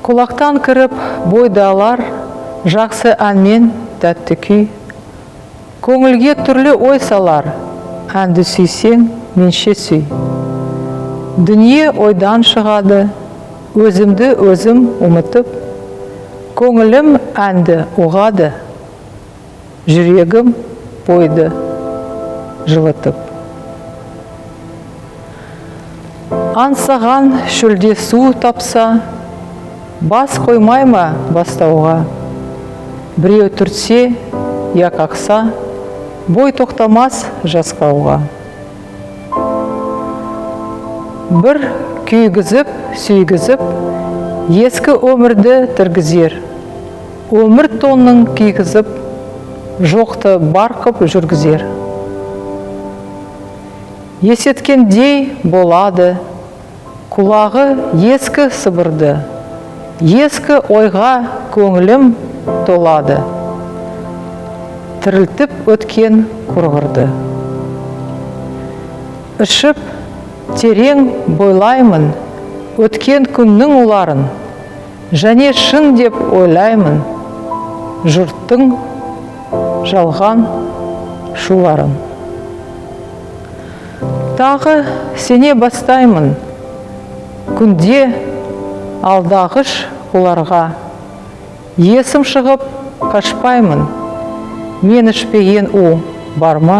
Құлақтан кіріп бойдалар, жақсы әнмен тәтті күй. Көңілге түрлі ой салар, әнді сүйсең, менше сүй. Дүние ойдан шығады, өзімді өзім ұмытып, көңілім әнді ұғады, жүрегім бойды жылытып. Аңсаған шөлде су тапса, бас қоймай ма бастауға? Біреу түртсе, я қақса, бой тоқтамас жасқауға. Бір күйгізіп, сүйгізіп, ескі өмірді тіргізер. Өмір тонның күйгізіп, жоқты барқып жүргізер. Есеткендей болады, құлағы ескі сыбырды, ескі ойға көңілім толады, тірілтіп өткен құрғырды. Ішіп, терең бойлаймын, өткен күннің оларын, және шын деп ойлаймын, жұрттың жалған шуларын. Тағы сене бастаймын, күнде алдағыш оларға, есім шығып қашпаймын, мен ішпеген у бар ма?